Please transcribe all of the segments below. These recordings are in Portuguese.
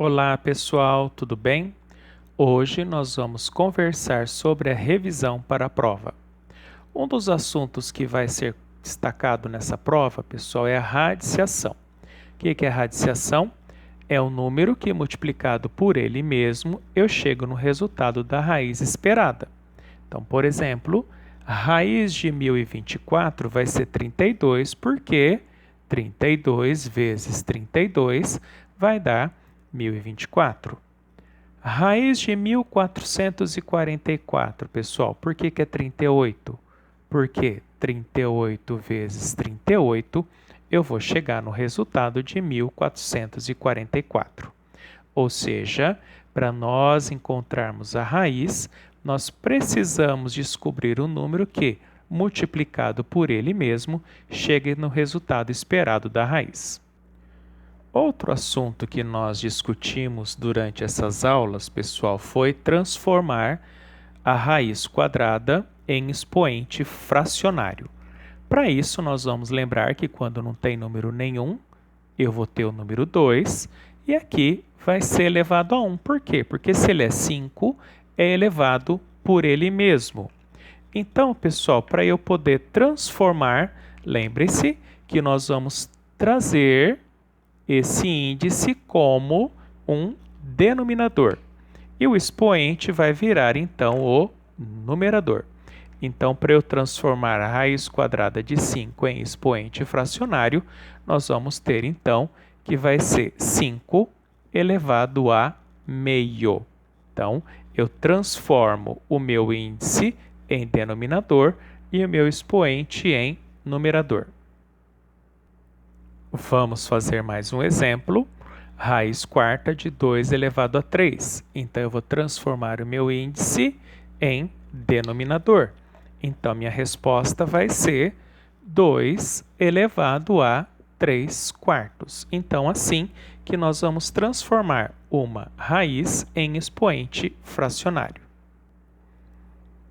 Olá pessoal, tudo bem? Hoje nós vamos conversar sobre a revisão para a prova. Um dos assuntos que vai ser destacado nessa prova, pessoal, é a radiciação. O que é a radiciação? É o número que, multiplicado por ele mesmo, eu chego no resultado da raiz esperada. Então, por exemplo, a raiz de 1024 vai ser 32, porque 32 vezes 32 vai dar 1024. A raiz de 1444, pessoal, por que é 38? Porque 38 vezes 38, eu vou chegar no resultado de 1444. Ou seja, para nós encontrarmos a raiz, nós precisamos descobrir o número que, multiplicado por ele mesmo, chegue no resultado esperado da raiz. Outro assunto que nós discutimos durante essas aulas, pessoal, foi transformar a raiz quadrada em expoente fracionário. Para isso, nós vamos lembrar que quando não tem número nenhum, eu vou ter o número 2 e aqui vai ser elevado a 1. Por quê? Porque se ele é 5, é elevado por ele mesmo. Então, pessoal, para eu poder transformar, lembre-se que nós vamos trazer esse índice como um denominador. E o expoente vai virar, então, o numerador. Então, para eu transformar a raiz quadrada de 5 em expoente fracionário, nós vamos ter, então, que vai ser 5 elevado a meio. Então, eu transformo o meu índice em denominador e o meu expoente em numerador. Vamos fazer mais um exemplo. Raiz quarta de 2 elevado a 3. Então, eu vou transformar o meu índice em denominador. Então, minha resposta vai ser 2 elevado a 3 quartos. Então, assim que nós vamos transformar uma raiz em expoente fracionário.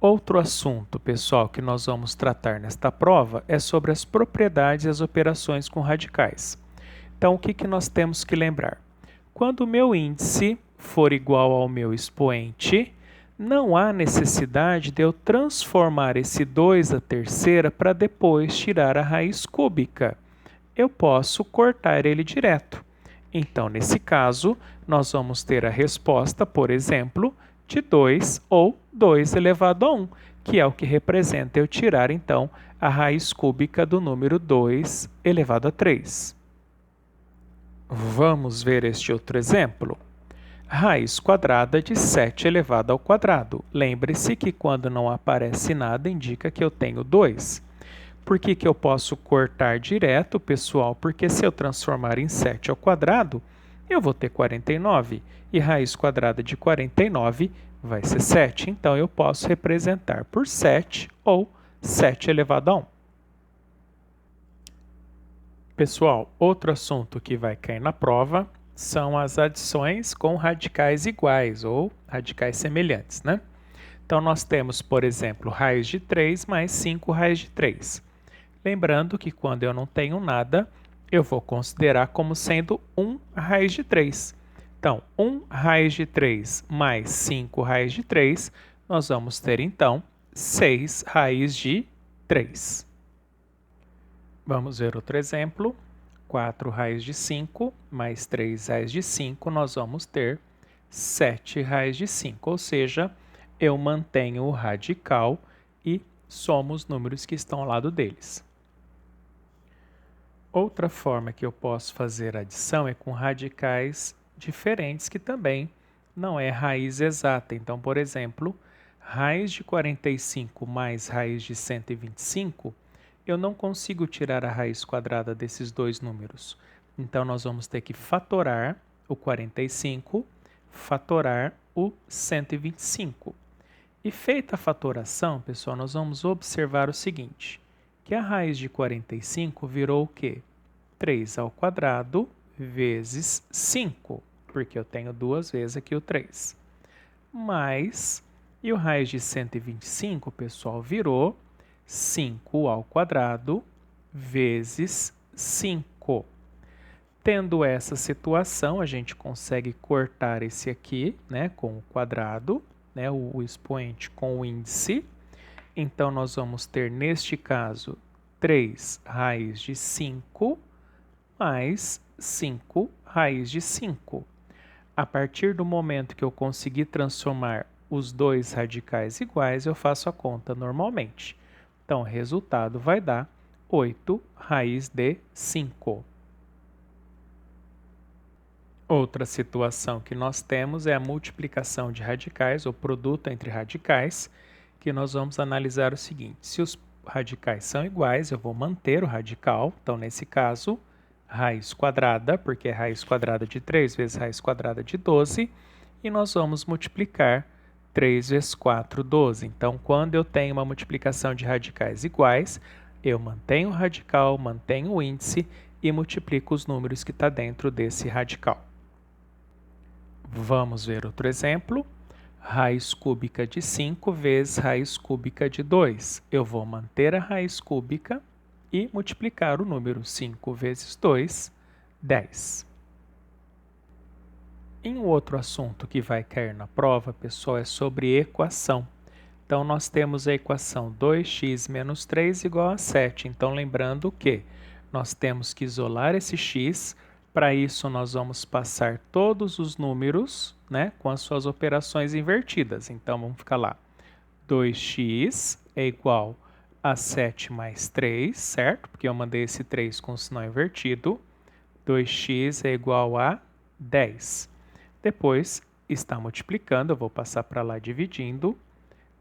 Outro assunto, pessoal, que nós vamos tratar nesta prova é sobre as propriedades e as operações com radicais. Então, o que nós temos que lembrar? Quando o meu índice for igual ao meu expoente, não há necessidade de eu transformar esse 2 à terceira para depois tirar a raiz cúbica. Eu posso cortar ele direto. Então, nesse caso, nós vamos ter a resposta, por exemplo, de 2 ou 2 elevado a 1, que é o que representa eu tirar, então, a raiz cúbica do número 2 elevado a 3. Vamos ver este outro exemplo. Raiz quadrada de 7 elevado ao quadrado. Lembre-se que quando não aparece nada, indica que eu tenho 2. Por que eu posso cortar direto, pessoal? Porque se eu transformar em 7 ao quadrado, eu vou ter 49. E raiz quadrada de 49 vai ser 7. Então, eu posso representar por 7 ou 7 elevado a 1. Pessoal, outro assunto que vai cair na prova são as adições com radicais iguais ou radicais semelhantes, né? Então, nós temos, por exemplo, raiz de 3 mais 5 raiz de 3. Lembrando que quando eu não tenho nada, eu vou considerar como sendo 1 raiz de 3. Então, 1 raiz de 3 mais 5 raiz de 3, nós vamos ter, então, 6 raiz de 3. Vamos ver outro exemplo. 4 raiz de 5 mais 3 raiz de 5, nós vamos ter 7 raiz de 5. Ou seja, eu mantenho o radical e somo os números que estão ao lado deles. Outra forma que eu posso fazer adição é com radicais diferentes, que também não é raiz exata. Então, por exemplo, raiz de 45 mais raiz de 125, eu não consigo tirar a raiz quadrada desses dois números. Então, nós vamos ter que fatorar o 45, fatorar o 125. E feita a fatoração, pessoal, nós vamos observar o seguinte, que a raiz de 45 virou o quê? 3 ao quadrado vezes 5, porque eu tenho duas vezes aqui o 3. Mais, e o raiz de 125, pessoal, virou 5 ao quadrado vezes 5. Tendo essa situação, a gente consegue cortar esse aqui, né, com o quadrado, né, o expoente com o índice. Então, nós vamos ter, neste caso, 3 raiz de 5 mais 5 raiz de 5. A partir do momento que eu conseguir transformar os dois radicais iguais, eu faço a conta normalmente. Então, o resultado vai dar 8 raiz de 5. Outra situação que nós temos é a multiplicação de radicais, ou produto entre radicais, que nós vamos analisar o seguinte: se os radicais são iguais, eu vou manter o radical. Então, nesse caso, raiz quadrada, porque é raiz quadrada de 3 vezes raiz quadrada de 12, e nós vamos multiplicar 3 vezes 4, 12. Então, quando eu tenho uma multiplicação de radicais iguais, eu mantenho o radical, mantenho o índice e multiplico os números que estão dentro desse radical. Vamos ver outro exemplo. Raiz cúbica de 5 vezes raiz cúbica de 2. Eu vou manter a raiz cúbica e multiplicar o número 5 vezes 2, 10. Em um outro assunto que vai cair na prova, pessoal, é sobre equação. Então, nós temos a equação 2x menos 3 igual a 7. Então, lembrando que nós temos que isolar esse x. Para isso, nós vamos passar todos os números, né, com as suas operações invertidas. Então, vamos ficar lá. 2x é igual a 7 mais 3, certo? Porque eu mandei esse 3 com o sinal invertido. 2x é igual a 10. Depois, está multiplicando, eu vou passar para lá dividindo.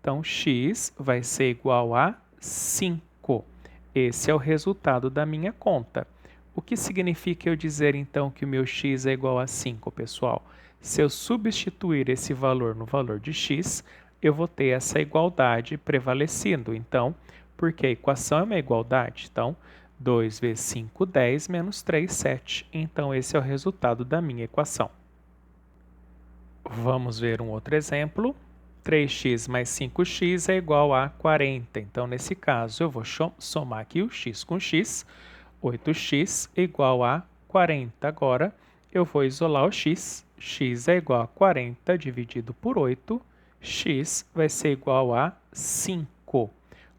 Então, x vai ser igual a 5. Esse é o resultado da minha conta. O que significa eu dizer, então, que o meu x é igual a 5, pessoal? Se eu substituir esse valor no valor de x, eu vou ter essa igualdade prevalecendo. Então, porque a equação é uma igualdade, então, 2 vezes 5, 10, menos 3, 7. Então, esse é o resultado da minha equação. Vamos ver um outro exemplo. 3x mais 5x é igual a 40. Então, nesse caso, eu vou somar aqui o x com x. 8x é igual a 40. Agora, eu vou isolar o x. X é igual a 40 dividido por 8. X vai ser igual a 5.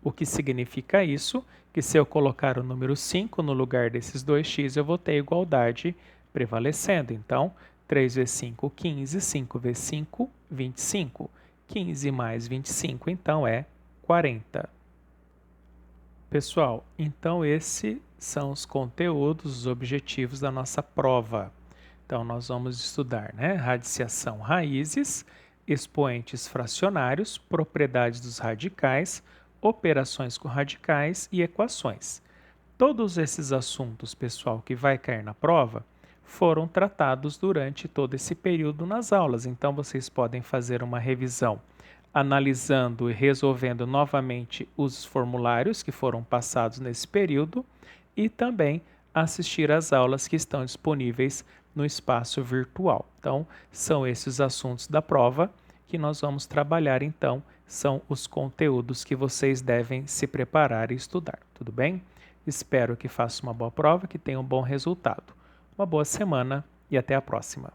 O que significa isso? Que se eu colocar o número 5 no lugar desses 2x, eu vou ter igualdade prevalecendo. Então, 3 vezes 5, 15. 5 vezes 5, 25. 15 mais 25, então, é 40. Pessoal, então esses são os conteúdos, os objetivos da nossa prova. Então, nós vamos estudar, né, radiciação raízes, expoentes fracionários, propriedades dos radicais, operações com radicais e equações. Todos esses assuntos, pessoal, que vai cair na prova, foram tratados durante todo esse período nas aulas. Então, vocês podem fazer uma revisão analisando e resolvendo novamente os formulários que foram passados nesse período e também assistir às aulas que estão disponíveis no espaço virtual. Então, são esses os assuntos da prova que nós vamos trabalhar, então, são os conteúdos que vocês devem se preparar e estudar, tudo bem? Espero que façam uma boa prova, que tenham um bom resultado. Uma boa semana e até a próxima.